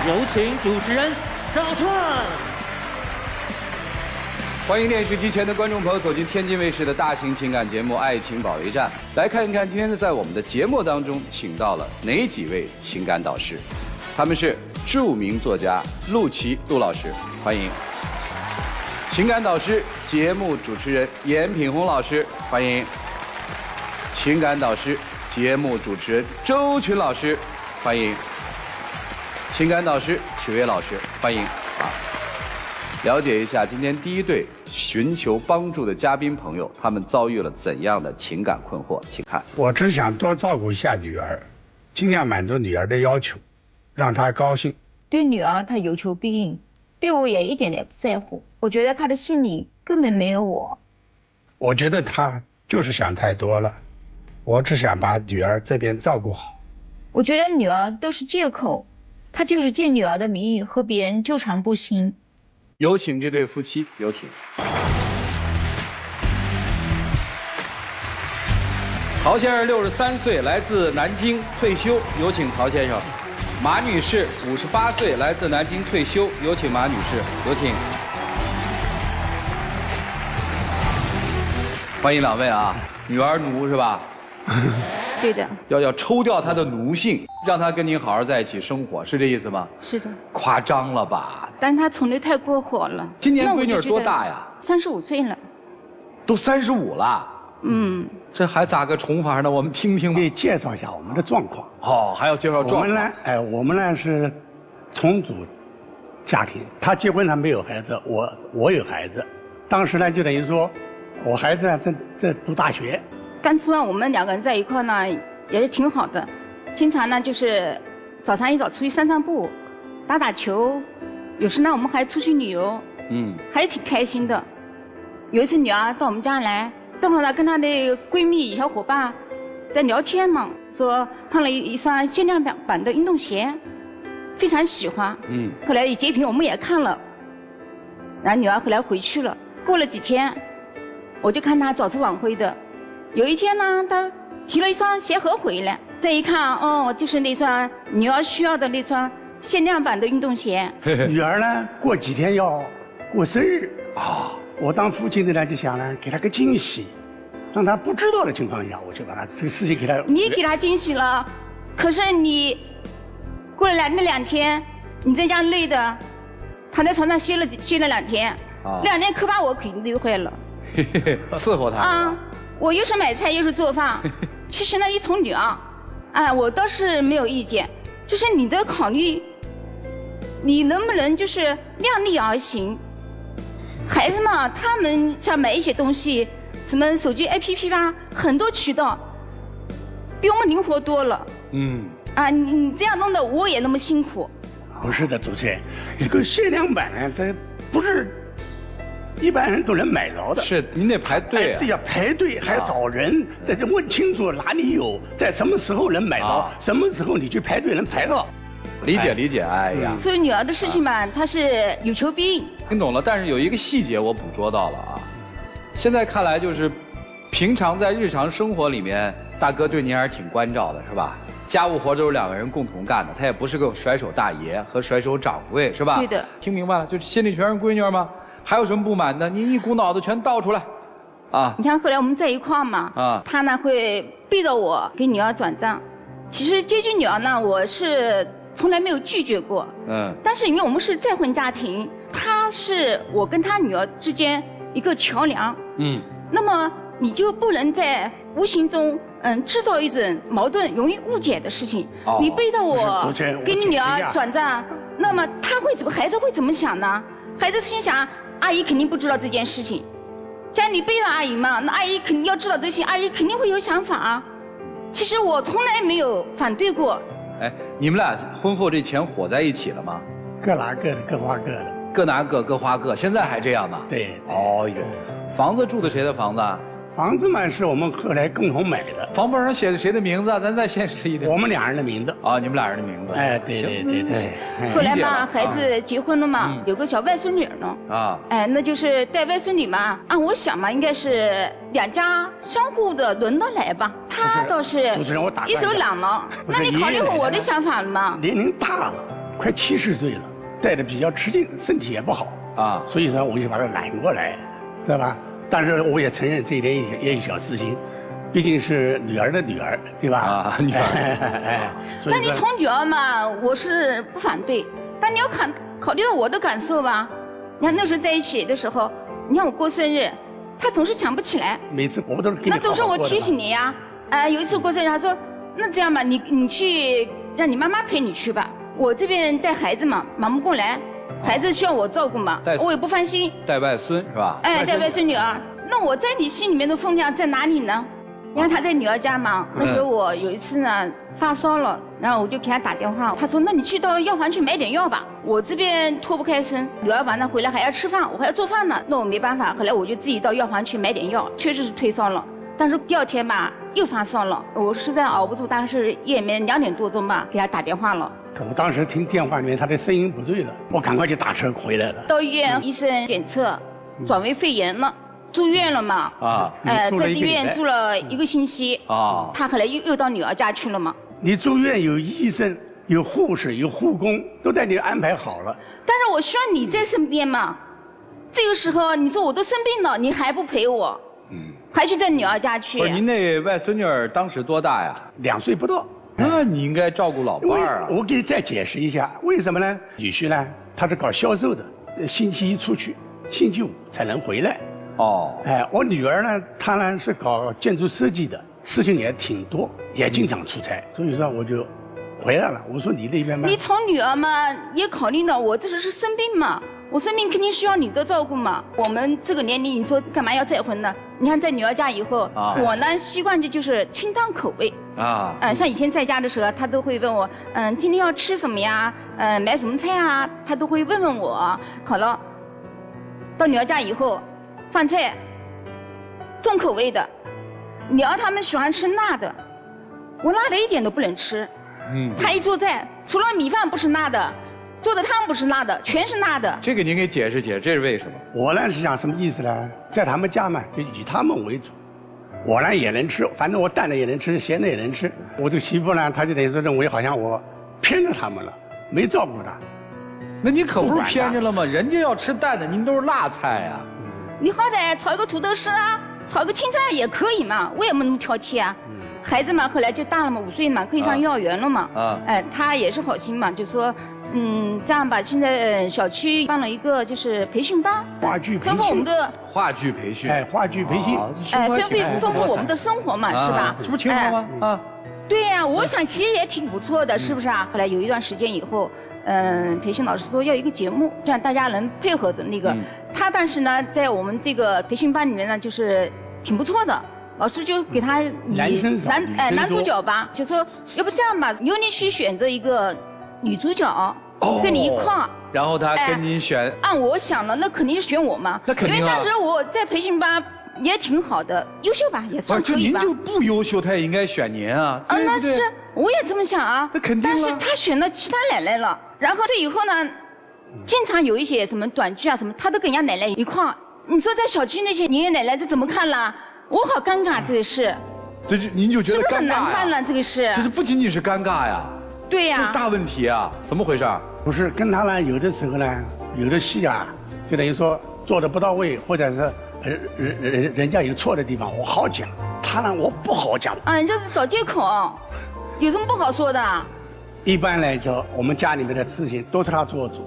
有请主持人赵川。欢迎电视机前的观众朋友走进天津卫视的大型情感节目《爱情保卫战》，来看一看今天在我们的节目当中请到了哪几位情感导师。他们是著名作家陆琪陆老师，欢迎；情感导师、节目主持人严品宏老师，欢迎；情感导师、节目主持人周群老师，欢迎；情感导师曲悦老师，欢迎。了解一下今天第一对寻求帮助的嘉宾朋友，他们遭遇了怎样的情感困惑？请看。我只想多照顾一下女儿，尽量满足女儿的要求，让她高兴。对女儿他有求必应，对我也一点点不在乎。我觉得他的心里根本没有我。我觉得他就是想太多了，我只想把女儿这边照顾好。我觉得女儿都是借口，他就是借女儿的名义和别人纠缠不清。有请这对夫妻，有请。陶先生63岁，来自南京退休，有请陶先生。马女士58岁，来自南京退休，有请马女士，有请。欢迎两位啊！女儿奴是吧？对的。要抽掉她的奴性，让她跟您好好在一起生活，是这意思吗？是的。夸张了吧？但他宠得太过火了。今年闺女多大呀？35岁了。都35了。嗯。这还咋个宠法呢？我们听听吧。可以介绍一下我们的状况。哦，还要介绍状况。我们呢是重组家庭，他结婚他没有孩子，我有孩子。当时呢就等于说，我孩子呢在读大学。当初我们2个人在一块呢也是挺好的，经常呢就是早上一早出去散步，打球，有时呢我们还出去旅游，还是挺开心的。有一次女儿到我们家来，正好呢跟她的闺蜜小伙伴在聊天嘛，说看了一双限量版的运动鞋，非常喜欢。后来截屏我们也看了，然后女儿后来回去了。过了几天，我就看她早出晚归的。有一天呢，她提了一双鞋盒回来，再一看，哦，就是那双女儿需要的那双限量版的运动鞋。女儿呢，过几天要过生日啊，我当父亲的呢就想呢给她个惊喜，让她不知道的情况下，我就把她这个事情给她。你给她惊喜了，可是你过了那2天，你在家累的，躺在床上歇了2天，那2天可把我给累坏了。伺候她啊。我又是买菜又是做饭，其实呢一宠女儿，我倒是没有意见，就是你的考虑，你能不能就是量力而行？孩子嘛，他们想买一些东西，什么手机 APP 吧，很多渠道，比我们灵活多了。你这样弄得我也那么辛苦。不是的，主持人，这个限量版呢，这不是一般人都能买着的。是，您得排队。对呀，排队还要找人，在这问清楚哪里有，在什么时候能买到，什么时候你去排队能排到。理解，哎呀。所以女儿的事情吧，她是有求必应。听懂了，但是有一个细节我捕捉到了啊。现在看来就是，平常在日常生活里面，大哥对您还是挺关照的，是吧？家务活都是2个人共同干的，他也不是个甩手大爷和甩手掌柜，是吧？对的。听明白了，就心里全是闺女吗？还有什么不满的？您一股脑子全倒出来，啊！你看后来我们在一块嘛，他呢会逼着我给女儿转账。其实接济女儿呢，我是从来没有拒绝过。但是因为我们是再婚家庭，他是我跟他女儿之间一个桥梁。那么你就不能在无形中制造一种矛盾、容易误解的事情。你逼着我给你女儿转账，那么孩子会怎么想呢？孩子心想，阿姨肯定不知道这件事情，既然你背着阿姨嘛，那阿姨肯定要知道这些，阿姨肯定会有想法啊。其实我从来没有反对过。哎，你们俩婚后这钱伙在一起了吗？各拿各的，各花各的。各拿各，各花各，现在还这样呢？对。哦哟，房子住的谁的房子啊？房子嘛是我们后来共同买的。房本上写的谁的名字啊？咱再现实一点。我们2人的名字。啊，你们2人的名字。哎，对。后来嘛，孩子结婚了嘛，有个小外孙女呢。那就是带外孙女嘛。按我想嘛，应该是2家相互的轮着来吧。他倒是一手揽了。那你考虑过我的想法了吗？年龄大了，快70岁了，带的比较吃劲，身体也不好啊，所以说我就把他揽过来，知道吧？但是我也承认这一点也有小私心，毕竟是女儿的女儿，对吧？啊，女儿。那你宠女儿嘛，我是不反对，但你要考虑到我的感受吧。你看那时候在一起的时候，你看我过生日，他总是想不起来。每次我都是给你那都是我提醒你呀。有一次过生日，他说：“那这样吧，你去让你妈妈陪你去吧，我这边带孩子嘛，忙不过来，孩子需要我照顾嘛，我也不放心。”带外孙是吧？带外孙女儿。那我在你心里面的分量在哪里呢？你看他在女儿家嘛，那时候我有一次呢发烧了，然后我就给他打电话，他说：“那你去到药房去买点药吧，我这边脱不开身，女儿晚上回来还要吃饭，我还要做饭呢。”那我没办法，后来我就自己到药房去买点药，确实是退烧了，但是第二天吧又发烧了，我实在熬不住，当时夜里面2点多钟吧给他打电话了。我当时听电话里面他的声音不对了，我赶快就打车回来了。到医院医生检测转为肺炎了。住院了嘛？在医院住了1个星期。他后来又到女儿家去了嘛。你住院有医生、有护士、有护工，都带你安排好了。但是我需要你在身边嘛。这个时候你说我都生病了，你还不陪我？还去在女儿家去。不是您那外孙女儿当时多大呀？2岁不到。那你应该照顾老伴儿啊。我给你再解释一下，为什么呢？女婿呢，他是搞销售的，星期1出去，星期5才能回来。我女儿呢，她呢是搞建筑设计的，事情也挺多，也经常出差，所以说我就回来了。我说你那边嘛，你宠女儿嘛，也考虑到我这是生病嘛，我生病肯定需要你的照顾嘛。我们这个年龄，你说干嘛要再婚呢？你看在女儿家以后，我呢习惯就是清淡口味像以前在家的时候，她都会问我，今天要吃什么呀？买什么菜啊？她都会问问我。好了，到女儿家以后。饭菜重口味的，女儿他们喜欢吃辣的，我辣的一点都不能吃。他一做菜，除了米饭不是辣的，做的汤不是辣的，全是辣的。这个您给解释解释，这是为什么？我呢是想什么意思呢？在他们家嘛，就以他们为主，我呢也能吃，反正我淡的也能吃，咸的也能吃。我这个媳妇呢，她就等于说认为好像我偏着他们了，没照顾她。那你可不是偏着了吗？人家要吃淡的，您都是辣菜呀。你好歹炒一个土豆丝啊，炒个青菜也可以嘛，我也没那么挑剔啊。孩子嘛，后来就大了嘛，5岁嘛，可以上幼儿园了嘛。他也是好心嘛，就说，这样吧，现在小区办了一个就是培训班，话剧培训，丰富我们的话剧培训，话剧培训，丰富我们的生活嘛，是吧？这不挺好吗？对呀，我想其实也挺不错的，是不是啊？后来有一段时间以后。培训老师说要一个节目，这样大家能配合的那个。他但是呢，在我们这个培训班里面呢，就是挺不错的。老师就给他以男主角吧，就说要不这样吧，由你去选择一个女主角，跟你一块儿。然后他跟您选。按我想了，那肯定是选我嘛。那肯定啊。因为当时我在培训班也挺好的，优秀吧，也算可以吧。您就不优秀，他也应该选您啊。那是我也这么想啊。那肯定。但是他选了其他奶奶了。然后这以后呢，经常有一些什么短剧啊什么，他都跟人家奶奶一块儿。你说在小区那些爷爷奶奶这怎么看啦？我好尴尬，这个事。这就您就觉得尴尬呀？是不是很难看了这个事？这是不仅仅是尴尬呀。对呀。这是大问题啊！怎么回事？不是跟他呢，有的时候呢，有的戏啊，就等于说做的不到位，或者是人家有错的地方，我好讲。他呢，我不好讲。你这是找借口，有什么不好说的？一般来说，我们家里面的事情都是他做主。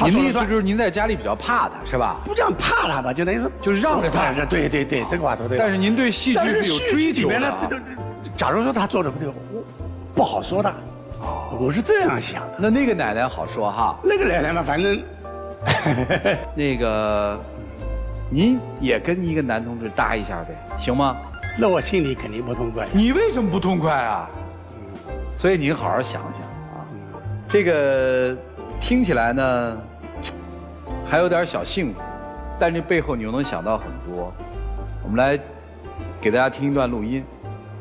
您的意思就是您在家里比较怕他，是吧？不叫怕他吧，就等于说就是让着他。对，这个话说对。但是您对戏剧是有追求的。假如说他做的不对，我不好说的。我是这样想的。那个奶奶好说哈。那个奶奶嘛，反正那个，您也跟一个男同志搭一下呗，行吗？那我心里肯定不痛快。你为什么不痛快啊？所以您好好想想啊，这个听起来呢还有点小幸福，但这背后你又能想到很多。我们来给大家听一段录音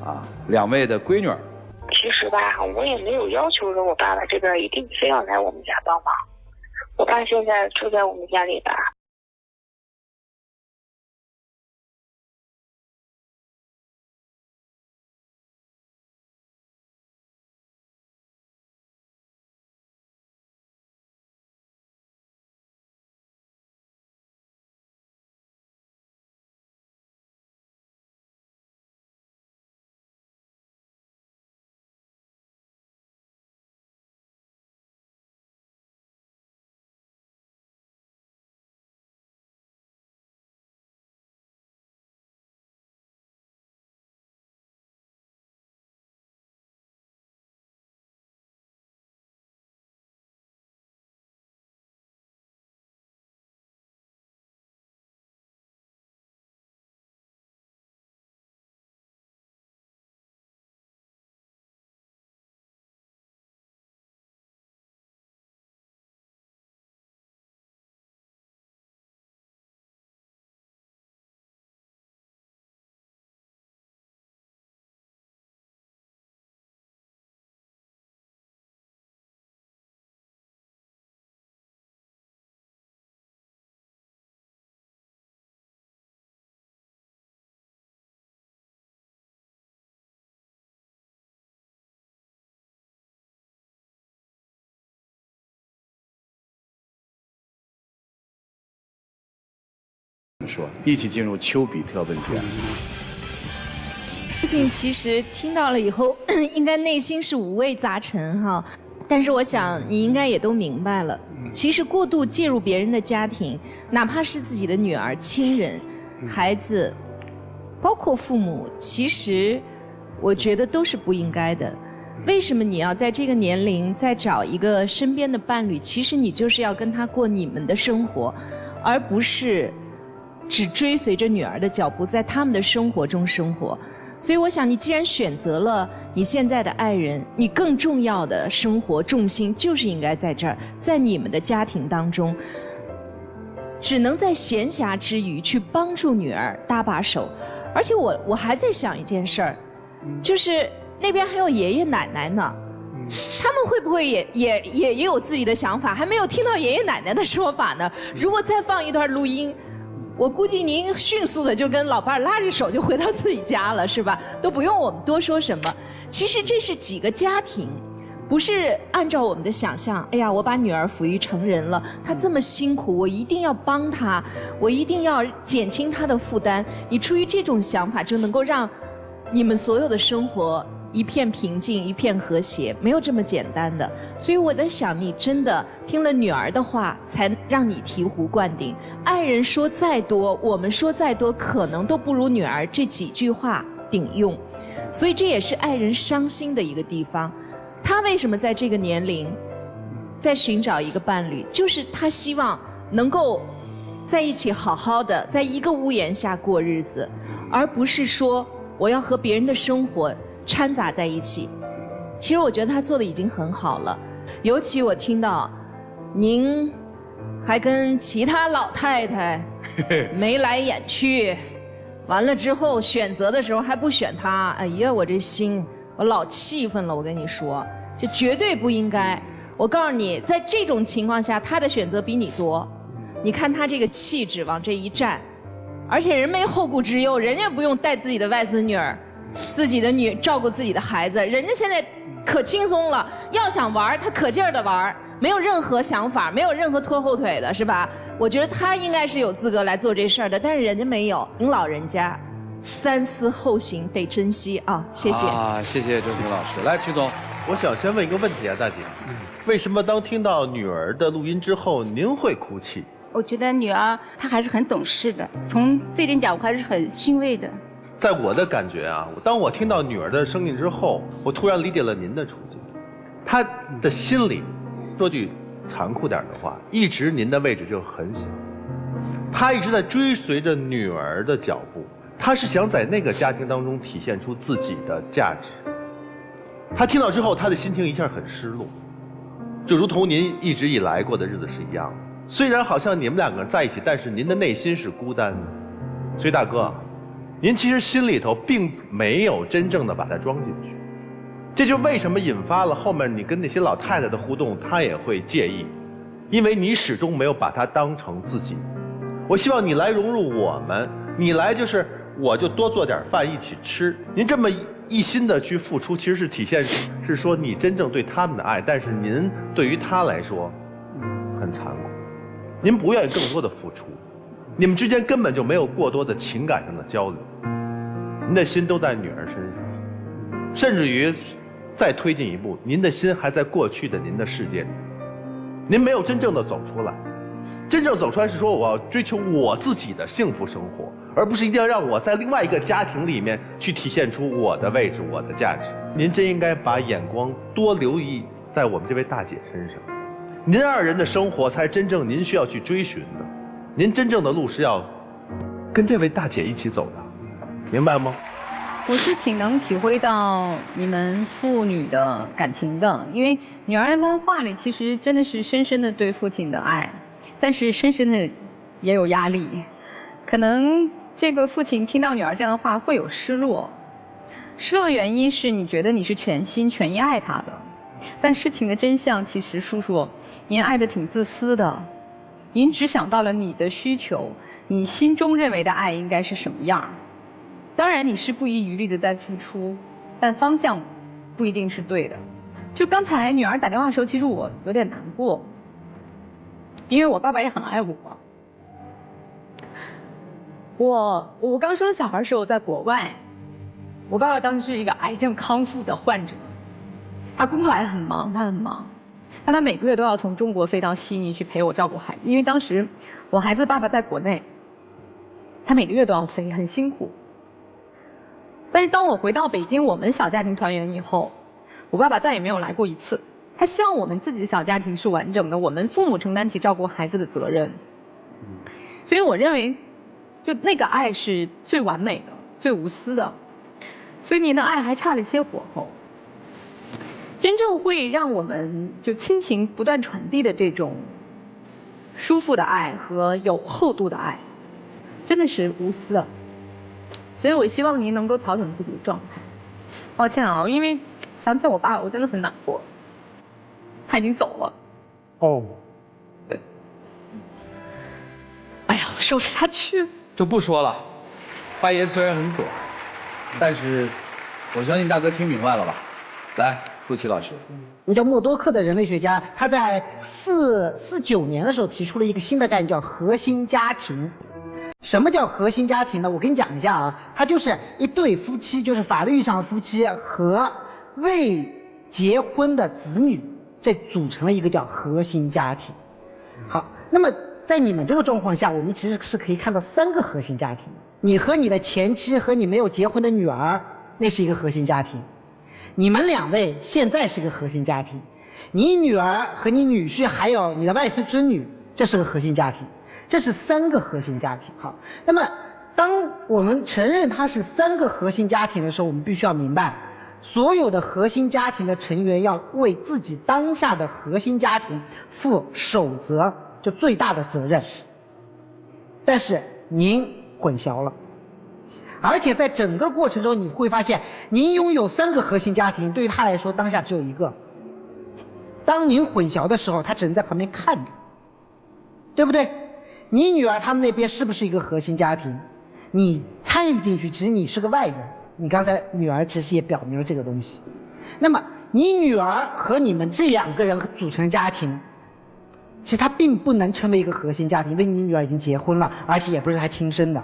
啊，2位的闺女儿。其实吧，我也没有要求着我爸爸这边一定非要来我们家帮忙。我爸现在住在我们家里吧，说一起进入丘比特问卷。父亲其实听到了以后，应该内心是五味杂陈哈。但是我想你应该也都明白了，其实过度介入别人的家庭，哪怕是自己的女儿、亲人、孩子，包括父母，其实我觉得都是不应该的。为什么你要在这个年龄再找一个身边的伴侣？其实你就是要跟他过你们的生活，而不是只追随着女儿的脚步，在他们的生活中生活。所以我想，你既然选择了你现在的爱人，你更重要的生活重心就是应该在这儿，在你们的家庭当中，只能在闲暇之余去帮助女儿搭把手。而且我还在想一件事儿，就是那边还有爷爷奶奶呢，他们会不会也有自己的想法？还没有听到爷爷奶奶的说法呢。如果再放一段录音，我估计您迅速的就跟老伴儿拉着手就回到自己家了，是吧？都不用我们多说什么。其实这是几个家庭，不是按照我们的想象。哎呀，我把女儿抚育成人了，她这么辛苦，我一定要帮她，我一定要减轻她的负担。你出于这种想法，就能够让你们所有的生活一片平静，一片和谐，没有这么简单的。所以我在想，你真的听了女儿的话，才让你醍醐灌顶。爱人说再多，我们说再多，可能都不如女儿这几句话顶用。所以这也是爱人伤心的一个地方。他为什么在这个年龄在寻找一个伴侣，就是他希望能够在一起好好的在一个屋檐下过日子，而不是说我要和别人的生活掺杂在一起。其实我觉得他做的已经很好了，尤其我听到您还跟其他老太太眉来眼去，完了之后选择的时候还不选他，哎呀，我这心我老气愤了。我跟你说，这绝对不应该。我告诉你，在这种情况下，他的选择比你多。你看他这个气质往这一站，而且人没后顾之忧，人家不用带自己的外孙女儿，自己的照顾自己的孩子，人家现在可轻松了。要想玩，他可劲儿的玩，没有任何想法，没有任何拖后腿的，是吧？我觉得他应该是有资格来做这事儿的，但是人家没有。您老人家三思后行，得珍惜啊！谢谢啊，谢谢周平老师。来，曲总，我想先问一个问题啊，大姐，为什么当听到女儿的录音之后，您会哭泣？我觉得女儿她还是很懂事的，从这点讲我还是很欣慰的。在我的感觉啊，当我听到女儿的声音之后，我突然理解了您的处境。她的心里，说句残酷点的话，一直您的位置就很小。她一直在追随着女儿的脚步，她是想在那个家庭当中体现出自己的价值。她听到之后，她的心情一下很失落，就如同您一直以来过的日子是一样的。虽然好像你们两个人在一起，但是您的内心是孤单的。所以大哥，您其实心里头并没有真正的把它装进去，这就为什么引发了后面你跟那些老太太的互动，她也会介意，因为你始终没有把她当成自己。我希望你来融入我们，你来就是我就多做点饭一起吃。您这么一心的去付出，其实是体现是说你真正对他们的爱，但是您对于他来说很残酷，您不愿意更多的付出，你们之间根本就没有过多的情感上的交流，您的心都在女儿身上，甚至于再推进一步，您的心还在过去的您的世界里，您没有真正的走出来。真正走出来是说我要追求我自己的幸福生活，而不是一定要让我在另外一个家庭里面去体现出我的位置、我的价值。您真应该把眼光多留意在我们这位大姐身上，您二人的生活才真正您需要去追寻的，您真正的路是要跟这位大姐一起走的，明白吗？我是挺能体会到你们父女的感情的，因为女儿的话里其实真的是深深的对父亲的爱，但是深深的也有压力。可能这个父亲听到女儿这样的话会有失落，失落的原因是你觉得你是全心全意爱他的，但事情的真相其实叔叔您爱得挺自私的，您只想到了你的需求，你心中认为的爱应该是什么样。当然你是不遗余力的在付出，但方向不一定是对的。就刚才女儿打电话的时候，其实我有点难过，因为我爸爸也很爱我。我刚生小孩的时候在国外，我爸爸当时是一个癌症康复的患者，他工作还很忙，但他每个月都要从中国飞到悉尼去陪我照顾孩子，因为当时我孩子爸爸在国内，他每个月都要飞，很辛苦。但是当我回到北京，我们小家庭团圆以后，我爸爸再也没有来过一次。他希望我们自己的小家庭是完整的，我们父母承担起照顾孩子的责任。所以我认为，就那个爱是最完美的、最无私的。所以您的爱还差了一些火候。真正会让我们就亲情不断传递的这种舒服的爱和有厚度的爱，真的是无私的。所以我希望您能够调整自己的状态。抱歉啊，因为想起我爸，我真的很难过。他已经走了。哦。对。哎呀，我说不下去。就不说了，发言虽然很短，但是我相信大哥听明白了吧？来，陆琪老师。一个叫默多克的人类学家，他在49年的时候提出了一个新的概念，叫核心家庭。什么叫核心家庭呢？我跟你讲一下啊，它就是一对夫妻，就是法律上的夫妻和未结婚的子女，这组成了一个叫核心家庭。好，那么在你们这个状况下，我们其实是可以看到3个核心家庭。你和你的前妻和你没有结婚的女儿，那是一个核心家庭。你们2位现在是个核心家庭，你女儿和你女婿还有你的外孙孙女，这是个核心家庭，这是3个核心家庭。好，那么当我们承认它是3个核心家庭的时候，我们必须要明白，所有的核心家庭的成员要为自己当下的核心家庭负首责，就最大的责任。但是您混淆了。而且在整个过程中，你会发现，您拥有3个核心家庭，对于他来说，当下只有1个。当您混淆的时候，他只能在旁边看着，对不对？你女儿他们那边是不是一个核心家庭？你参与进去，其实你是个外人。你刚才女儿其实也表明了这个东西。那么，你女儿和你们这2个人组成家庭，其实她并不能成为一个核心家庭，因为你女儿已经结婚了，而且也不是她亲生的。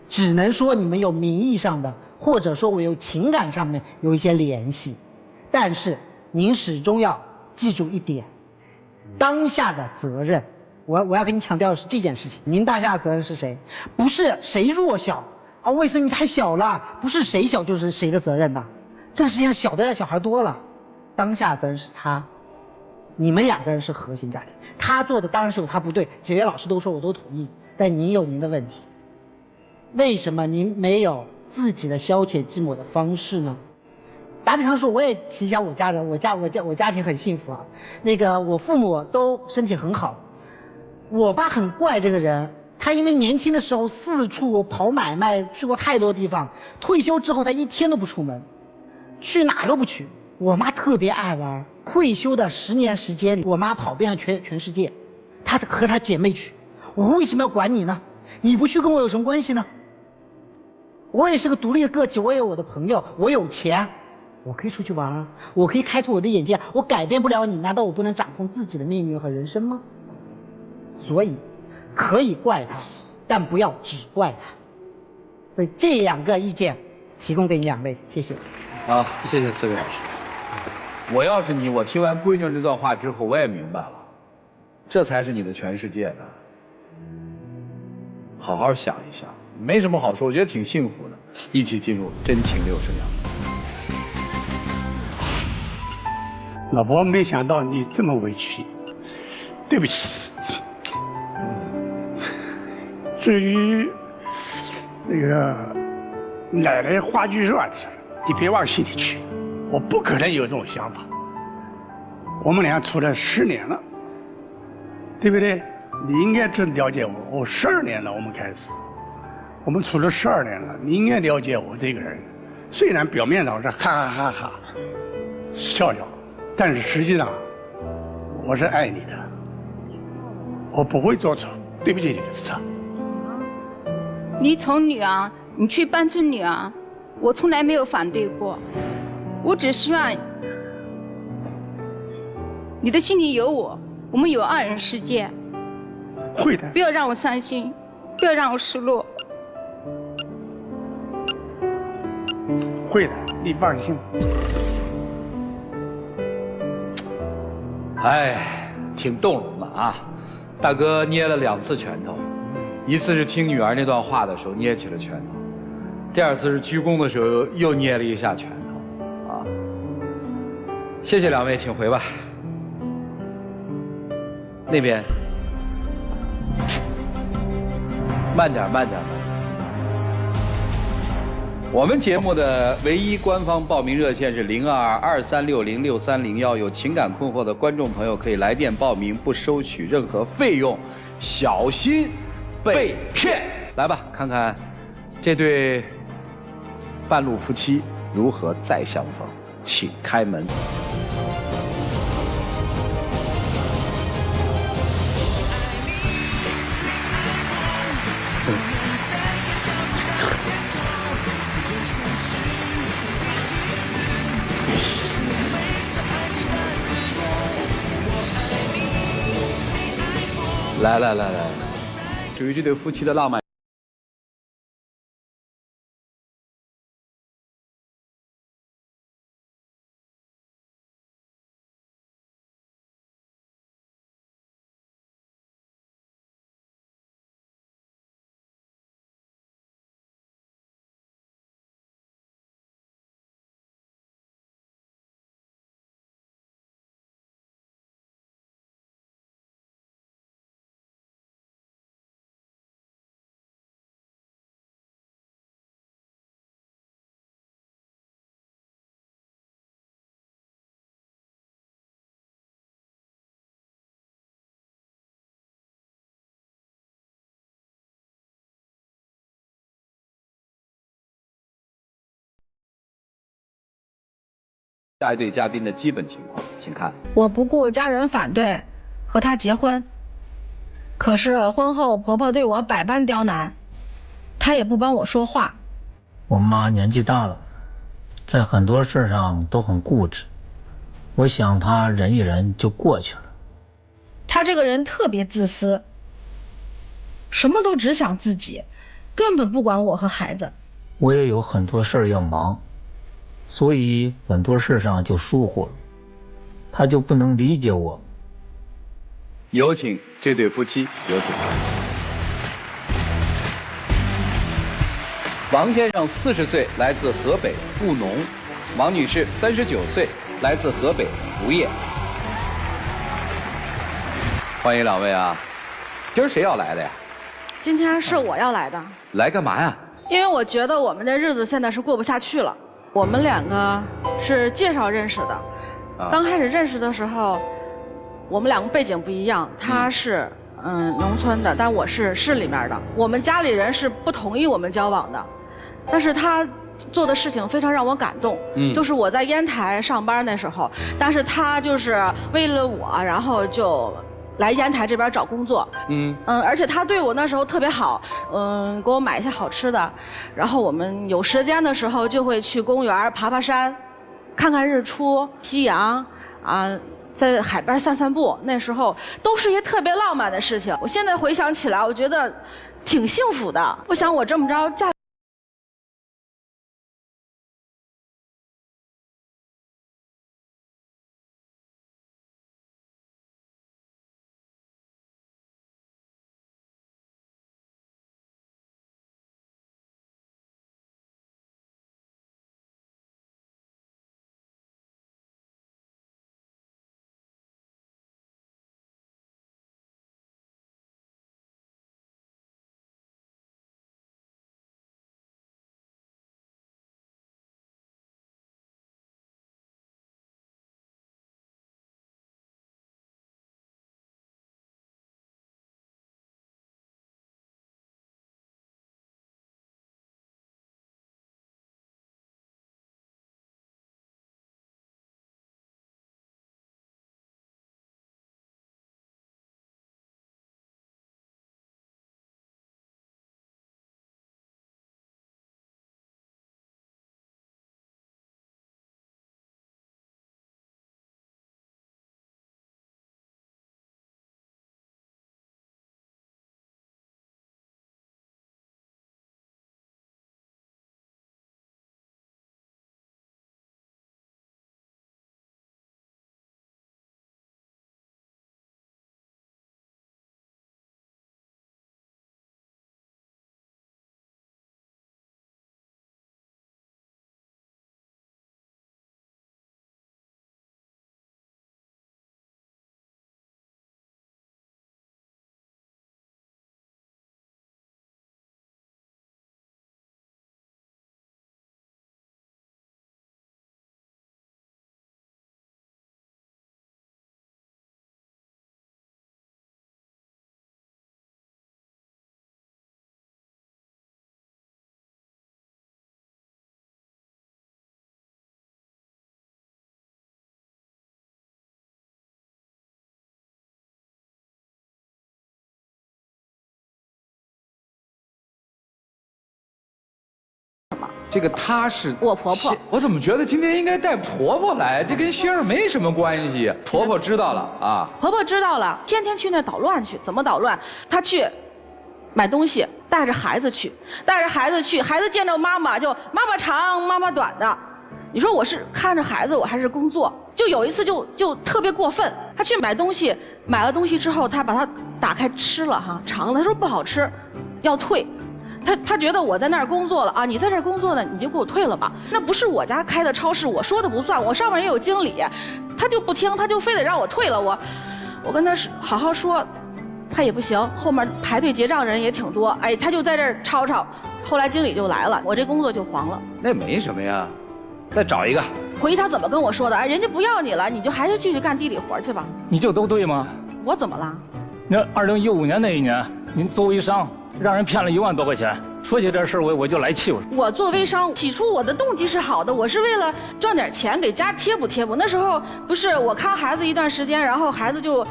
只能说你们有名义上的，或者说我有情感上面有一些联系，但是您始终要记住一点，当下的责任，我要跟你强调的是这件事情，您当下的责任是谁？不是谁弱小啊，卫生你太小了，不是谁小就是谁的责任的，这个世界上小的小孩多了，当下的责任是他，你们2个人是核心家庭，他做的当然是有他不对，几位老师都说我都同意，但您有您的问题。为什么您没有自己的消遣寂寞的方式呢？打比方说，我也提一下我家人，我家庭很幸福啊。我父母都身体很好，我爸很怪这个人，他因为年轻的时候四处跑买卖，去过太多地方，退休之后他1天都不出门，去哪都不去。我妈特别爱玩，退休的10年时间里，我妈跑遍了全世界，她和她姐妹去。我为什么要管你呢？你不去跟我有什么关系呢？我也是个独立的个体，我也有我的朋友，我有钱，我可以出去玩啊，我可以开拓我的眼界，我改变不了你，难道我不能掌控自己的命运和人生吗？所以可以怪他，但不要只怪他。所以这2个意见提供给你2位，谢谢。好，谢谢4位老师。我要是你，我听完闺女这段话之后，我也明白了，这才是你的全世界呢。好好想一想，没什么好说，我觉得挺幸福的。一起进入真情六十秒。老婆，没想到你这么委屈，对不起。至于奶奶话剧社的事，你别往心里去，我不可能有这种想法。我们俩处了10年了，对不对？你应该真了解我12年了，我们开始，我们处了12年了，你应该了解我这个人。虽然表面上是哈哈哈哈笑笑，但是实际上我是爱你的，我不会做出对不起你的事。你宠女儿，你去帮助女儿，我从来没有反对过，我只希望你的心里有我，我们有2人世界。会的，不要让我伤心，不要让我失落。会的，你放心。哎，挺动容的啊！大哥捏了2次拳头，一次是听女儿那段话的时候捏起了拳头，第2次是鞠躬的时候又捏了一下拳头，啊！谢谢2位，请回吧。那边，慢点，慢点，慢点。我们节目的唯一官方报名热线是0223606301，有情感困惑的观众朋友可以来电报名，不收取任何费用，小心被骗。来吧，看看这对半路夫妻如何再相逢，请开门。来，属于这对夫妻的浪漫。下一对嘉宾的基本情况，请看。我不顾家人反对，和他结婚。可是婚后婆婆对我百般刁难，她也不帮我说话。我妈年纪大了，在很多事上都很固执，我想她忍一忍就过去了。她这个人特别自私，什么都只想自己，根本不管我和孩子。我也有很多事儿要忙，所以很多事上就疏忽了，她就不能理解我。有请这对夫妻，有请。王先生40岁，来自河北务农；王女士39岁，来自河北无业。欢迎2位啊！今儿谁要来的呀？今天是我要来的。来干嘛呀？因为我觉得我们这日子现在是过不下去了。我们2个是介绍认识的，刚开始认识的时候，我们2个背景不一样，他是农村的，但我是市里面的。我们家里人是不同意我们交往的，但是他做的事情非常让我感动。就是我在烟台上班那时候，但是他就是为了我，然后就来烟台这边找工作。而且他对我那时候特别好，给我买一些好吃的，然后我们有时间的时候就会去公园爬爬山，看看日出、夕阳啊。在海边散散步，那时候都是一些特别浪漫的事情。我现在回想起来，我觉得挺幸福的。我想我这么着嫁。这个她是我婆婆。我怎么觉得今天应该带婆婆来？这跟杏儿没什么关系。婆婆知道了啊。婆婆知道了，天天去那捣乱去。怎么捣乱？她去买东西，带着孩子去，孩子见着妈妈就妈妈长妈妈短的。你说我是看着孩子，我还是工作？就有一次就特别过分，她去买东西，买了东西之后，她把它打开吃了哈，尝了，她说不好吃，要退。他觉得我在那儿工作了啊，你在这儿工作呢，你就给我退了吧。那不是我家开的超市，我说的不算，我上面也有经理，他就不听，他就非得让我退了。我跟他好好说，他也不行。后面排队结账人也挺多，哎，他就在这儿吵。后来经理就来了，我这工作就黄了。那没什么呀，再找一个。回他怎么跟我说的？哎，人家不要你了，你就还是继续干地里活去吧。你就都对吗？我怎么了？那2015年那一年，您做微商。让人骗了1万多块钱，说起这事儿我就来气。我做微商，起初我的动机是好的，我是为了赚点钱给家贴补。那时候不是我看孩子一段时间，然后孩子就，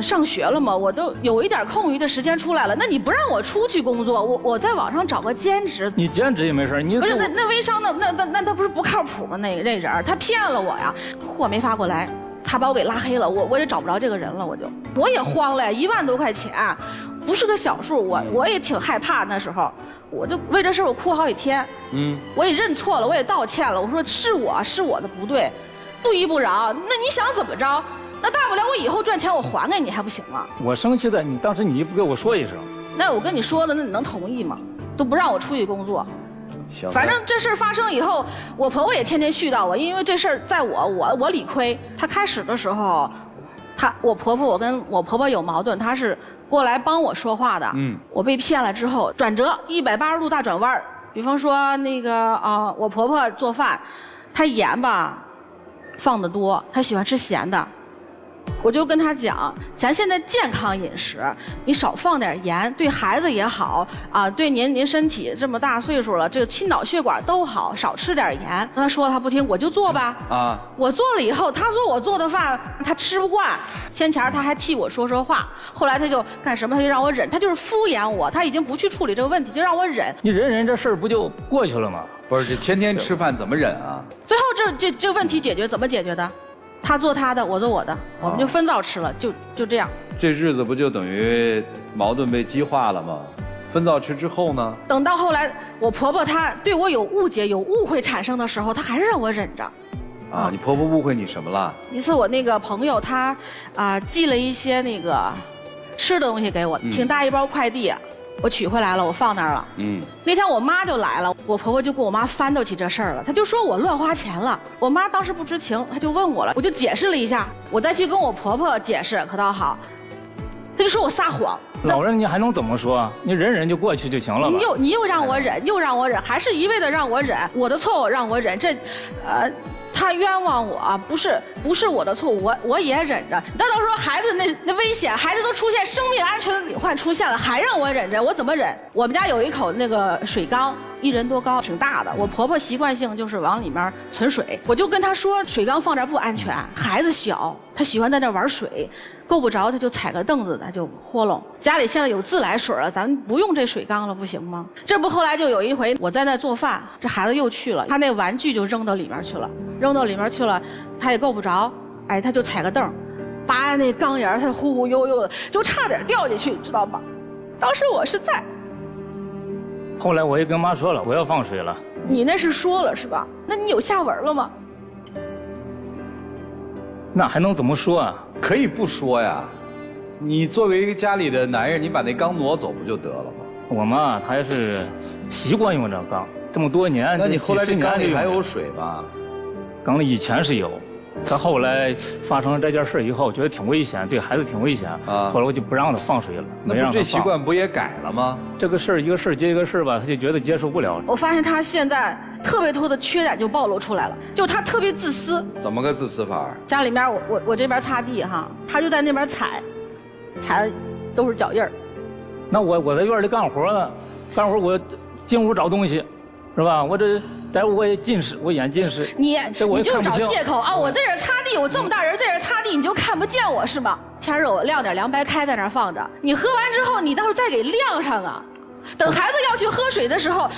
上学了嘛，我都有一点空余的时间出来了。那你不让我出去工作，我在网上找个兼职。你兼职也没事，你不是那微商那他不是不靠谱吗？那人他骗了我呀，货没发过来。他把我给拉黑了，我也找不着这个人了，我也慌了，1万多块钱，不是个小数，我也挺害怕。那时候，我就为这事我哭好几天。我也认错了，我也道歉了，我说是我的不对，不依不饶。那你想怎么着？那大不了我以后赚钱我还给你还不行吗？我生气在你当时你不跟我说一声。那我跟你说了，那你能同意吗？都不让我出去工作。反正这事儿发生以后，我婆婆也天天絮叨我，因为这事儿在我理亏。她开始的时候，我跟我婆婆有矛盾，她是过来帮我说话的。我被骗了之后，转折180度大转弯。比方说那个我婆婆做饭，她盐吧放得多，她喜欢吃咸的。我就跟他讲，咱现在健康饮食，你少放点盐，对孩子也好啊，对您身体这么大岁数了，这个心脑血管都好，少吃点盐。他说他不听，我就做吧。我做了以后，他说我做的饭他吃不惯，先前他还替我说话，后来他就干什么，他就让我忍，他就是敷衍我，他已经不去处理这个问题，就让我忍。你忍这事儿不就过去了吗？不是，这天天吃饭怎么忍啊？最后这问题解决怎么解决的？他做他的，我做我的，我们就分灶吃了，就这样。这日子不就等于矛盾被激化了吗？分灶吃之后呢？等到后来，我婆婆她对我有误解、有误会产生的时候，她还是让我忍着。你婆婆误会你什么了？一次我那个朋友他寄了一些那个吃的东西给我，挺大一包快递。我取回来了，我放那儿了。那天我妈就来了，我婆婆就跟我妈翻斗起这事儿了，她就说我乱花钱了。我妈当时不知情，她就问我了，我就解释了一下，我再去跟我婆婆解释可倒好，她就说我撒谎。老人你还能怎么说？你忍就过去就行了吧。你又让我忍，又让我忍，还是一味的让我忍，我的错误让我忍，他冤枉我，不是我的错误，我也忍着。到时候孩子那危险，孩子都出现生命安全的隐患出现了，还让我忍着，我怎么忍？我们家有一口那个水缸，1人多高，挺大的。我婆婆习惯性就是往里面存水，我就跟她说，水缸放这儿不安全，孩子小，他喜欢在那玩水。够不着他就踩个凳子，他就豁拢。家里现在有自来水了，咱们不用这水缸了，不行吗？这不后来就有一回我在那做饭，这孩子又去了，他那玩具就扔到里面去了，他也够不着，哎，他就踩个凳，扒那缸沿，他忽忽悠悠的，就差点掉进去，知道吗？当时我是在。后来我也跟妈说了，我要放水了。你那是说了是吧？那你有下文了吗？那还能怎么说啊？可以不说呀，你作为一个家里的男人，你把那缸挪走不就得了吗？我妈她还是习惯用这缸，这么多年。那你后来这缸里还有水吗？缸里以前是有，但后来发生了这件事以后，觉得挺危险，对孩子挺危险啊。后来我就不让他放水了，没让他放。那这习惯不也改了吗？这个事儿一个事儿接一个事儿吧，他就觉得接受不了。我发现他现在特别多的缺点就暴露出来了，就他特别自私。怎么个自私法？家里面我这边擦地哈，他就在那边踩都是脚印儿。那我在院里干活呢，我进屋找东西，是吧？我这待会儿我也近视，我眼近视。你就找借口啊！我在这儿擦地，我这么大人在这儿擦地，你就看不见我是吧？天热我晾点凉白开在那儿放着，你喝完之后你到时候再给晾上啊。等孩子要去喝水的时候，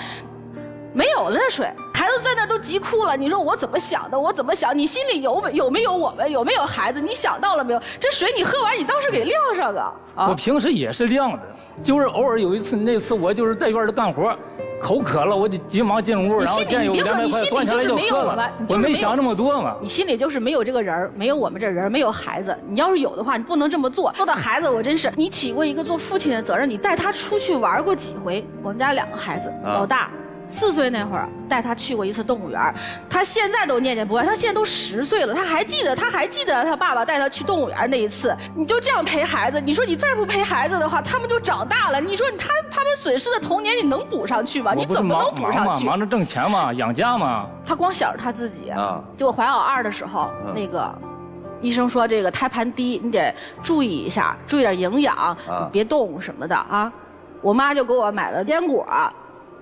没有了那水，孩子在那都急哭了。你说我怎么想的？我怎么想？你心里有没有我们？有没有孩子？你想到了没有？这水你喝完，你倒是给晾上啊！我平时也是晾的，就是偶尔有一次，那次我就是在院里干活，口渴了，我就急忙进屋，然后见有200块端起来就喝了。我没想那么多嘛。你心里就是没有这个人，没有我们这人，没有孩子。你要是有的话，你不能这么做。说到孩子，我真是你起过一个做父亲的责任，你带他出去玩过几回？我们家2个孩子，老大4岁那会儿带他去过一次动物园，他现在都念念不忘，他现在都10岁了，他还记得他爸爸带他去动物园那一次。你就这样陪孩子，你说你再不陪孩子的话，他们就长大了。你说他们损失的童年，你能补上去吗？你怎么能补上去？忙着挣钱嘛，养家嘛。他光想着他自己啊。就我怀老2的时候，那个医生说这个胎盘低，你得注意一下，注意点营养，别动什么的啊。我妈就给我买了坚果。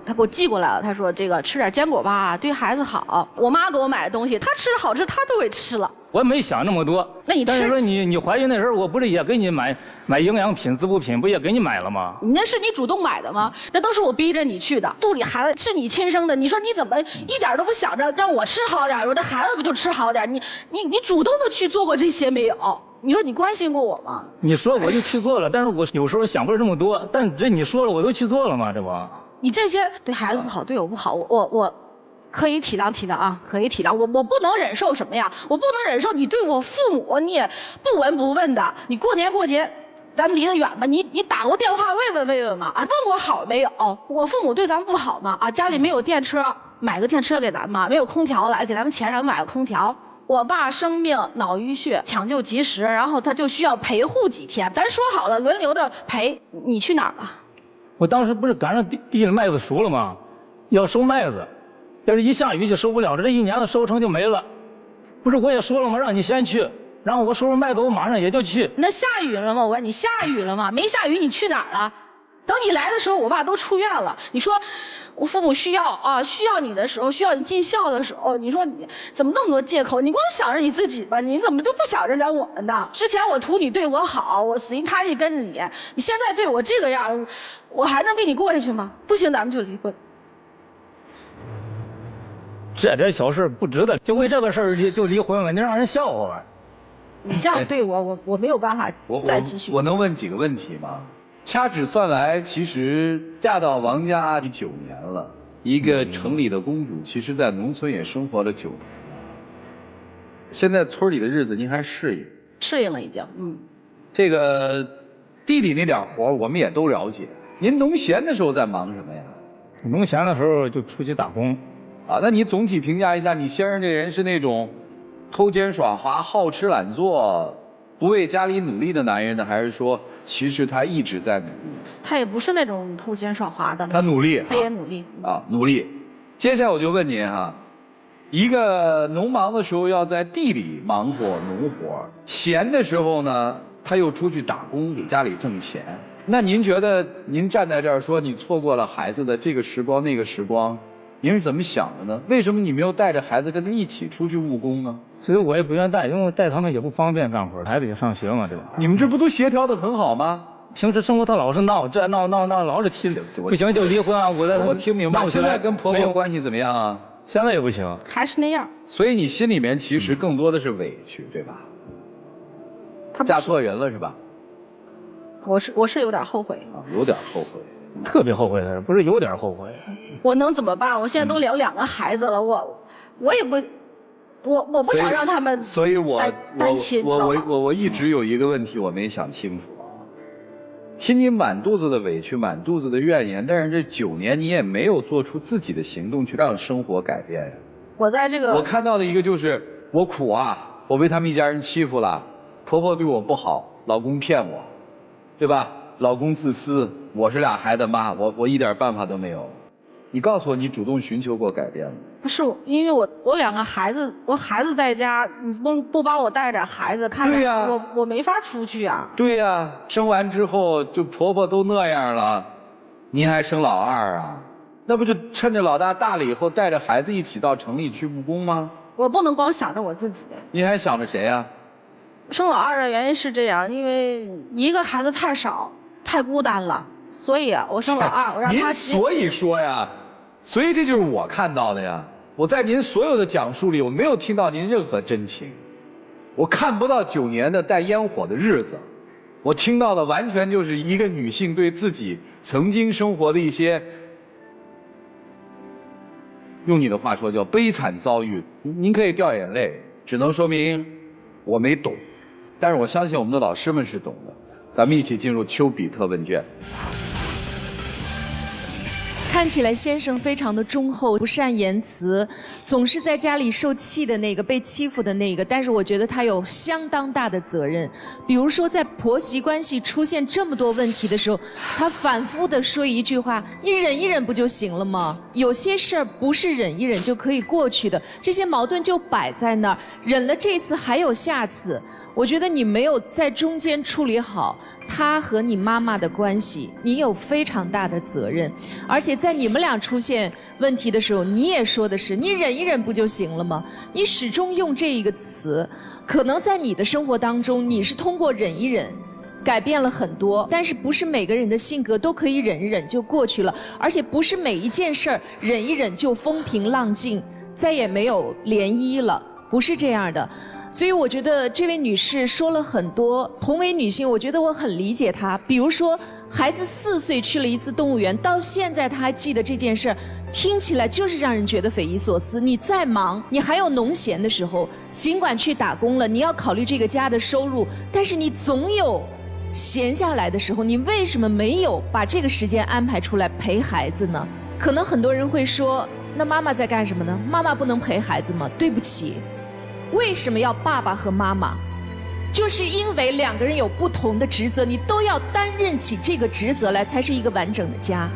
他给我寄过来了，他说这个吃点坚果吧，对孩子好。我妈给我买的东西，她吃的好吃，她都给吃了。我没想那么多。那你吃？但是说你怀孕那时候，我不是也给你买营养品、滋补品，不也给你买了吗？你那是你主动买的吗？那都是我逼着你去的。肚里孩子是你亲生的，你说你怎么一点都不想着让我吃好点？我这孩子不就吃好点？你主动的去做过这些没有？你说你关心过我吗？你说我就去做了，但是我有时候想不是这么多。但这你说了，我都去做了嘛，这不？你这些对孩子不好，对我不好，我可以体谅啊，可以体谅。我不能忍受什么呀？我不能忍受你对我父母你也不闻不问的。你过年过节，咱们离得远吧？你打过电话问问嘛？啊，问我好没有？我父母对咱们不好吗？啊，家里没有电车，买个电车给咱们；没有空调来给咱们钱上买个空调。我爸生病脑淤血，抢救及时，然后他就需要陪护几天。咱说好了轮流着陪，你去哪儿了？我当时不是赶上地里麦子熟了吗？要收麦子，要是一下雨就收不了，这1年的收成就没了。不是我也说了吗？让你先去，然后我收拾麦子，我马上也就去。那下雨了吗？我问你，下雨了吗？没下雨，你去哪儿了？等你来的时候，我爸都出院了。你说我父母需要你的时候，需要你尽孝的时候，你说你怎么那么多借口？你光想着你自己吧，你怎么就不想着点我们呢？之前我图你对我好，我死心塌地跟着你，你现在对我这个样，我还能跟你过下去吗？不行，咱们就离婚。这点小事不值得，就为这个事儿就离婚了，你让人笑话吧？你这样对我没有办法再继续。我能问几个问题吗？掐指算来，其实嫁到王家9年了，一个城里的公主，其实在农村也生活了9年了。现在村里的日子您还适应？适应了已经，这个地里那点活我们也都了解。您农闲的时候在忙什么呀？农闲的时候就出去打工。啊，那你总体评价一下，你先生这人是那种偷奸耍滑、好吃懒做、不为家里努力的男人呢，还是说其实他一直在努力？他也不是那种偷奸耍滑的。他努力，他也努力啊，努力。接下来我就问您哈，一个农忙的时候要在地里忙活农活，闲的时候呢，他又出去打工给家里挣钱。那您觉得，您站在这儿说你错过了孩子的这个时光那个时光，您是怎么想的呢？为什么你没有带着孩子跟他一起出去务工呢？所以我也不愿带，因为带他们也不方便干活，孩子也上学嘛，对吧？你们这不都协调得很好吗？平时生活他老是闹，这闹老是踢，不行就离婚啊！我听明白。现在跟婆婆关系怎么样啊？现在也不行，还是那样。所以你心里面其实更多的是委屈，对吧？嫁错人了是吧？我是有点后悔啊，有点后悔，特别后悔的，不是有点后悔。我能怎么办？我现在都两个孩子了，我也不，我不想让他们所以担心。我一直有一个问题我没想清楚啊，心里满肚子的委屈，满肚子的怨言，但是这9年你也没有做出自己的行动去让生活改变呀。我在这个我看到的一个就是我苦啊，我被他们一家人欺负了，婆婆对我不好，老公骗我，对吧？老公自私，我是俩孩子妈，我一点办法都没有。你告诉我，你主动寻求过改变吗？不是，因为我2个孩子，我孩子在家，你不帮我带着孩子看着，对我没法出去啊。对呀，生完之后就婆婆都那样了，您还生老2啊？那不就趁着老大大了以后，带着孩子一起到城里去务工吗？我不能光想着我自己。你还想着谁呀？生老2的原因是这样，因为一个孩子太少，太孤单了，所以啊，我生老2，我让他。您所以说呀，所以这就是我看到的呀。我在您所有的讲述里，我没有听到您任何真情，我看不到9年的带烟火的日子，我听到的完全就是一个女性对自己曾经生活的一些，用你的话说叫悲惨遭遇。您可以掉眼泪，只能说明我没懂，但是我相信我们的老师们是懂的。咱们一起进入丘比特问卷。看起来先生非常的忠厚，不善言辞，总是在家里受气的那个，被欺负的那个。但是我觉得他有相当大的责任，比如说在婆媳关系出现这么多问题的时候，他反复的说一句话：“你忍一忍不就行了吗？有些事儿不是忍一忍就可以过去的，这些矛盾就摆在那儿，忍了这次还有下次。”我觉得你没有在中间处理好他和你妈妈的关系，你有非常大的责任。而且在你们俩出现问题的时候，你也说的是你忍一忍不就行了吗？你始终用这一个词，可能在你的生活当中，你是通过忍一忍改变了很多，但是不是每个人的性格都可以忍一忍就过去了，而且不是每一件事儿忍一忍就风平浪静，再也没有涟漪了，不是这样的。所以我觉得这位女士说了很多，同为女性，我觉得我很理解她。比如说，孩子4岁去了一次动物园，到现在她还记得这件事，听起来就是让人觉得匪夷所思。你再忙，你还有农闲的时候，尽管去打工了，你要考虑这个家的收入，但是你总有闲下来的时候，你为什么没有把这个时间安排出来陪孩子呢？可能很多人会说，那妈妈在干什么呢？妈妈不能陪孩子吗？对不起。为什么要爸爸和妈妈？就是因为2个人有不同的职责，你都要担任起这个职责来，才是一个完整的家。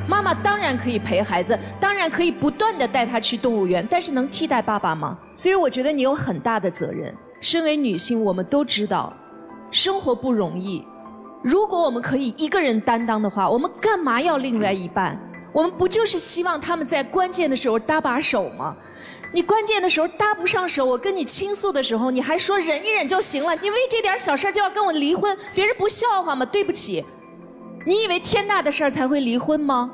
妈妈当然可以陪孩子，当然可以不断地带他去动物园，但是能替代爸爸吗？所以我觉得你有很大的责任。身为女性，我们都知道，生活不容易。如果我们可以一个人担当的话，我们干嘛要另外一半？我们不就是希望他们在关键的时候搭把手吗？你关键的时候搭不上手，我跟你倾诉的时候，你还说忍一忍就行了，你为这点小事就要跟我离婚，别人不笑话吗？对不起，你以为天大的事儿才会离婚吗？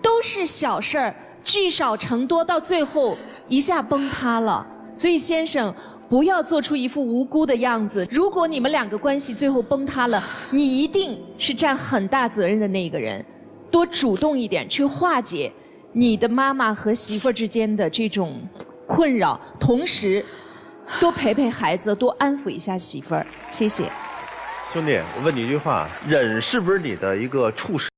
都是小事儿，聚少成多，到最后一下崩塌了。所以先生，不要做出一副无辜的样子。如果你们2个关系最后崩塌了，你一定是占很大责任的那个人，多主动一点去化解你的妈妈和媳妇儿之间的这种困扰，同时多陪陪孩子，多安抚一下媳妇儿。谢谢。兄弟，我问你一句话，忍是不是你的一个处事？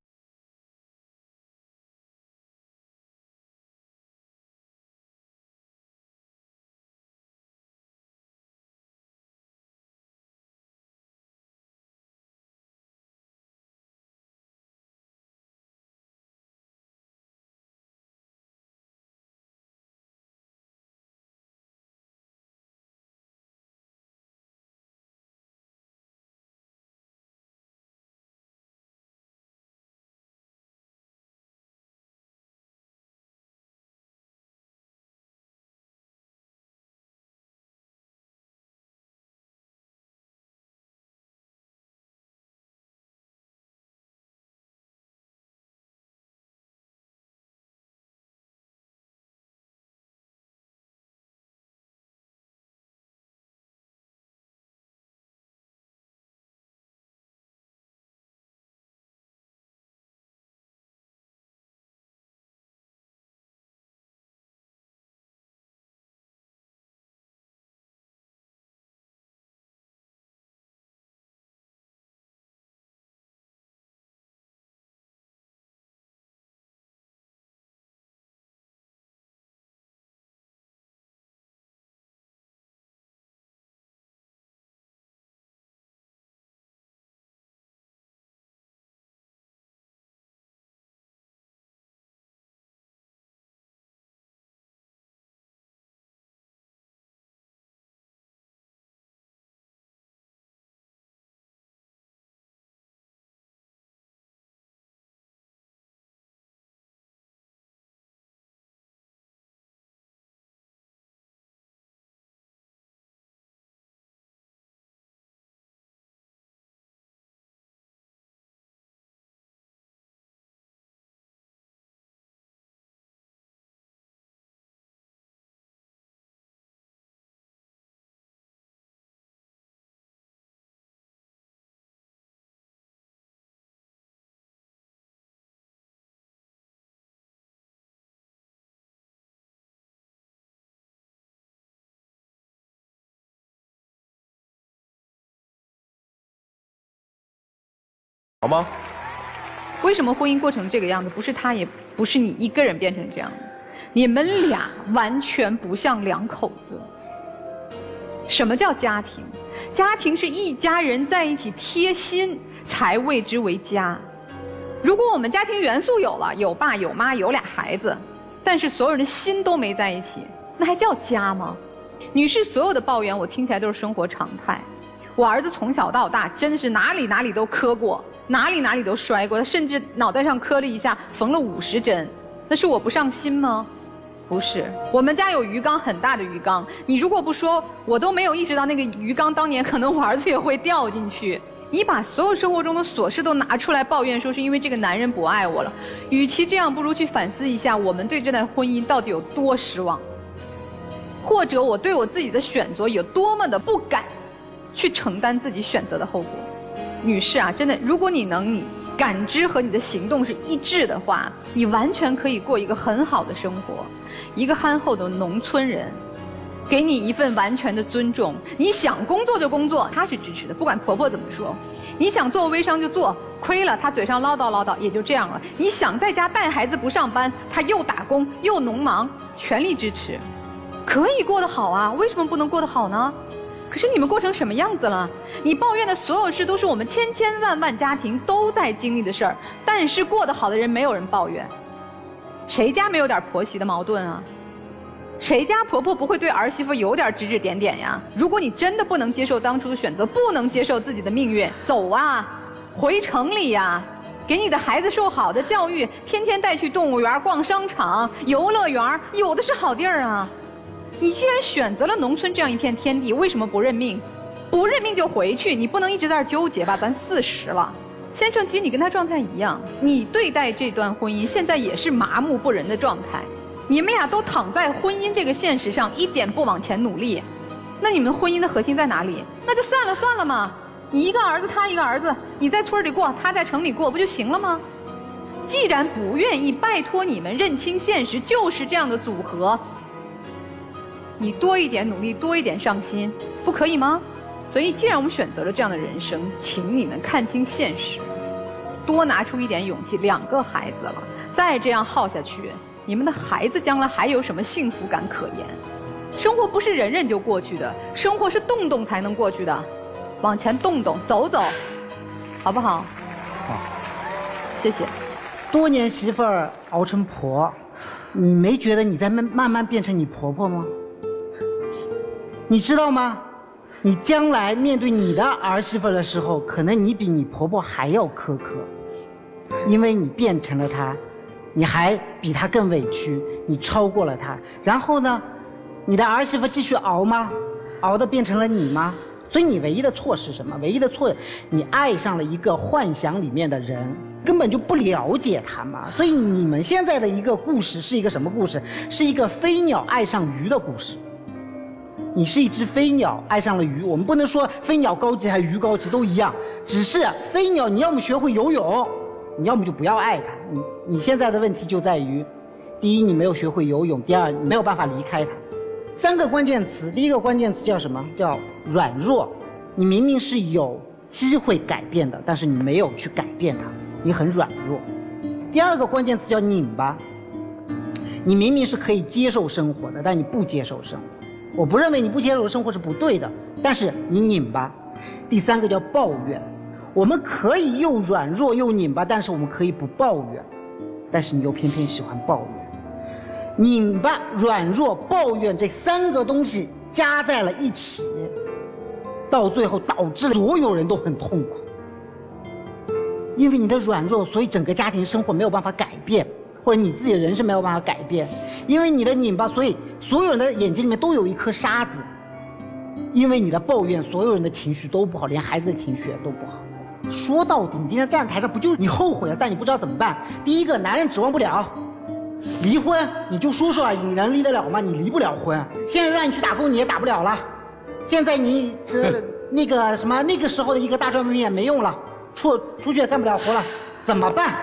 好吗？为什么婚姻过成这个样子？不是他，也不是你一个人变成这样的，你们俩完全不像两口子。什么叫家庭？家庭是一家人在一起贴心才谓之为家。如果我们家庭元素有了，有爸有妈有俩孩子，但是所有人的心都没在一起，那还叫家吗？女士所有的抱怨我听起来都是生活常态。我儿子从小到大真的是哪里哪里都磕过，哪里哪里都摔过，他甚至脑袋上磕了一下，缝了50针。那是我不上心吗？不是，我们家有鱼缸，很大的鱼缸。你如果不说，我都没有意识到那个鱼缸当年可能我儿子也会掉进去。你把所有生活中的琐事都拿出来抱怨，说是因为这个男人不爱我了。与其这样，不如去反思一下，我们对这段婚姻到底有多失望，或者我对我自己的选择有多么的不敢去承担自己选择的后果。女士啊，真的，如果你感知和你的行动是一致的话，你完全可以过一个很好的生活。一个憨厚的农村人，给你一份完全的尊重。你想工作就工作，他是支持的，不管婆婆怎么说。你想做微商就做，亏了他嘴上唠叨唠叨也就这样了。你想在家带孩子不上班，他又打工又农忙，全力支持，可以过得好啊。为什么不能过得好呢？可是你们过成什么样子了？你抱怨的所有事都是我们千千万万家庭都在经历的事儿，但是过得好的人没有人抱怨。谁家没有点婆媳的矛盾啊？谁家婆婆不会对儿媳妇有点指指点点呀？如果你真的不能接受当初的选择，不能接受自己的命运，走啊，回城里呀，给你的孩子受好的教育，天天带去动物园、逛商场、游乐园，有的是好地儿啊。你既然选择了农村这样一片天地，为什么不认命？不认命就回去，你不能一直在这儿纠结吧？咱40了。先生，其实你跟他状态一样，你对待这段婚姻现在也是麻木不仁的状态。你们俩都躺在婚姻这个现实上，一点不往前努力，那你们婚姻的核心在哪里？那就散了算了嘛。你一个儿子，他一个儿子，你在村里过，他在城里过，不就行了吗？既然不愿意，拜托你们认清现实，就是这样的组合。你多一点努力，多一点上心，不可以吗？所以既然我们选择了这样的人生，请你们看清现实，多拿出一点勇气。2个孩子了，再这样耗下去，你们的孩子将来还有什么幸福感可言？生活不是忍忍就过去的，生活是动动才能过去的，往前动动，走走，好不好？好，谢谢。多年媳妇儿熬成婆，你没觉得你在慢慢变成你婆婆吗？你知道吗？你将来面对你的儿媳妇的时候，可能你比你婆婆还要苛刻，因为你变成了她，你还比她更委屈，你超过了她。然后呢，你的儿媳妇继续熬吗？熬的变成了你吗？所以你唯一的错是什么？唯一的错，你爱上了一个幻想里面的人，根本就不了解他嘛。所以你们现在的一个故事是一个什么故事？是一个飞鸟爱上鱼的故事。你是一只飞鸟爱上了鱼，我们不能说飞鸟高级还是鱼高级，都一样，只是飞鸟你要么学会游泳，你要么就不要爱它。你现在的问题就在于，第一你没有学会游泳，第二你没有办法离开它。3个关键词，第一个关键词叫什么？叫软弱。你明明是有机会改变的，但是你没有去改变它，你很软弱。第2个关键词叫拧巴。你明明是可以接受生活的，但你不接受生活。我不认为你不接受生活是不对的，但是你拧巴。第3个叫抱怨。我们可以又软弱又拧巴，但是我们可以不抱怨，但是你又偏偏喜欢抱怨。拧巴、软弱、抱怨这3个东西加在了一起，到最后导致了所有人都很痛苦。因为你的软弱，所以整个家庭生活没有办法改变，或者你自己的人生没有办法改变。因为你的拧巴，所以所有人的眼睛里面都有一颗沙子。因为你的抱怨，所有人的情绪都不好，连孩子的情绪也都不好。说到底，你今天站在台上不就是你后悔了，但你不知道怎么办。第一个，男人指望不了，离婚你就说说而已，你能离得了吗？你离不了婚。现在让你去打工你也打不了了。现在你那个什么那个时候的一个大专毕业没用了，出去也干不了活了，怎么办？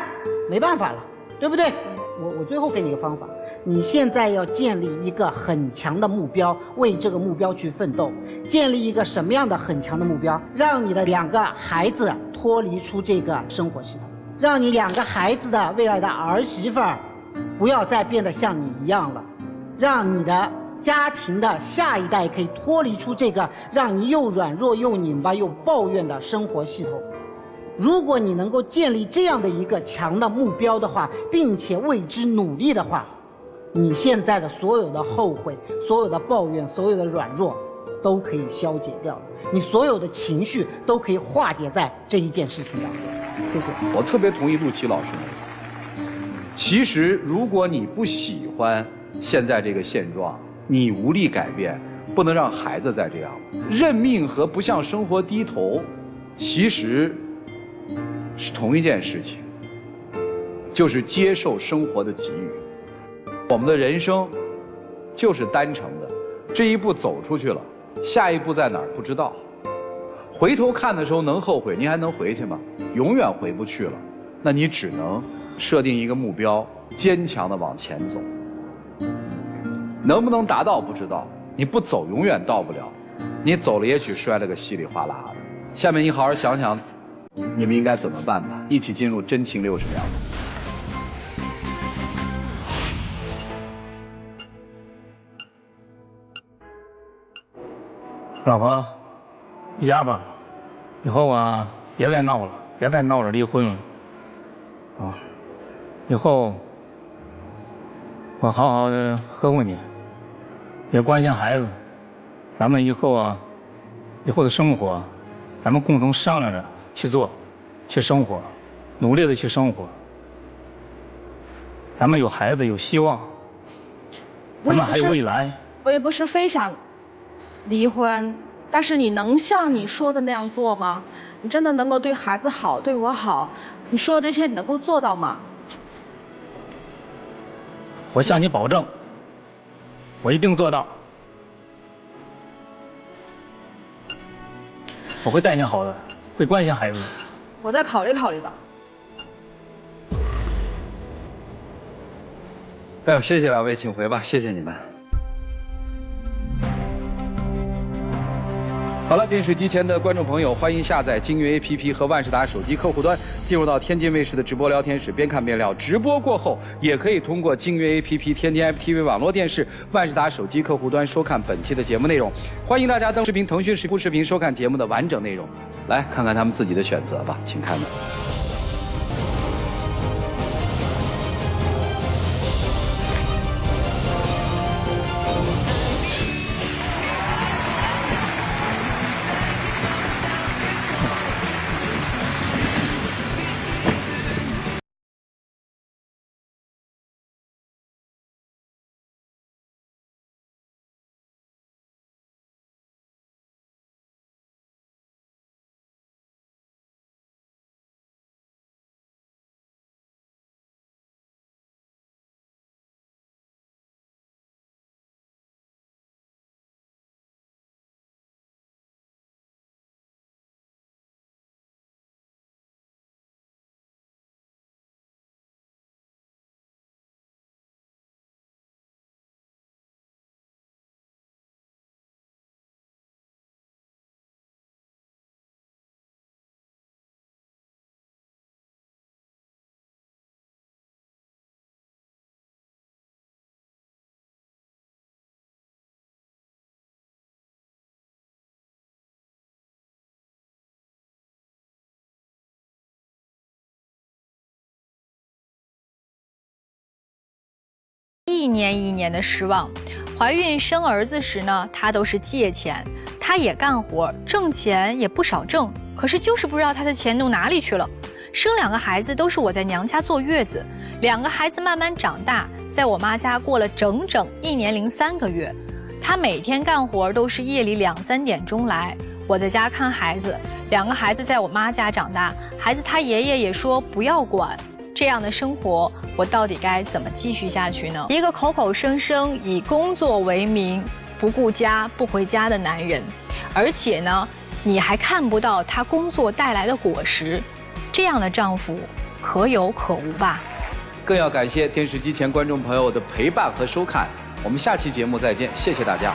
没办法了，对不对？我最后给你一个方法，你现在要建立一个很强的目标，为这个目标去奋斗。建立一个什么样的很强的目标？让你的2个孩子脱离出这个生活系统，让你2个孩子的未来的儿媳妇儿不要再变得像你一样了，让你的家庭的下一代可以脱离出这个让你又软弱又拧巴又抱怨的生活系统。如果你能够建立这样的一个强的目标的话，并且为之努力的话，你现在的所有的后悔、所有的抱怨、所有的软弱都可以消解掉了，你所有的情绪都可以化解在这一件事情当中。谢谢。我特别同意陆琪老师。其实如果你不喜欢现在这个现状，你无力改变，不能让孩子再这样。认命和不向生活低头其实是同一件事情，就是接受生活的给予。我们的人生就是单程的，这一步走出去了，下一步在哪儿不知道。回头看的时候能后悔，你还能回去吗？永远回不去了。那你只能设定一个目标，坚强地往前走。能不能达到不知道，你不走永远到不了，你走了也许摔了个稀里哗啦的。下面你好好想想，你们应该怎么办吧？一起进入真情60秒。老婆，回家吧，以后啊别再闹了，别再闹着离婚了，啊，以后我好好的呵护你，也关心孩子，咱们以后的生活，咱们共同商量着去做，去生活，努力的去生活。咱们有孩子，有希望，咱们还有未来。我也不是非想离婚，但是你能像你说的那样做吗？你真的能够对孩子好，对我好？你说的这些你能够做到吗？我向你保证，我一定做到。我会待你好的，会关心孩子。我再考虑考虑吧。哎呦，谢谢两位，请回吧，谢谢你们。好了，电视机前的观众朋友，欢迎下载京悦 APP 和万事达手机客户端，进入到天津卫视的直播聊天室，边看边聊。直播过后，也可以通过京悦 APP、天津 FTV 网络电视、万事达手机客户端收看本期的节目内容。欢迎大家登视频腾讯视频收看节目的完整内容。来看看他们自己的选择吧，请看。一年一年的失望。怀孕生儿子时呢，她都是借钱，她也干活，挣钱也不少挣，可是就是不知道她的钱弄哪里去了。生2个孩子都是我在娘家坐月子，2个孩子慢慢长大，在我妈家过了整整1年零3个月。她每天干活都是夜里2、3点钟来，我在家看孩子，2个孩子在我妈家长大，孩子他爷爷也说不要管。这样的生活，我到底该怎么继续下去呢？一个口口声声以工作为名，不顾家不回家的男人，而且呢，你还看不到他工作带来的果实，这样的丈夫可有可无吧？更要感谢电视机前观众朋友的陪伴和收看，我们下期节目再见，谢谢大家。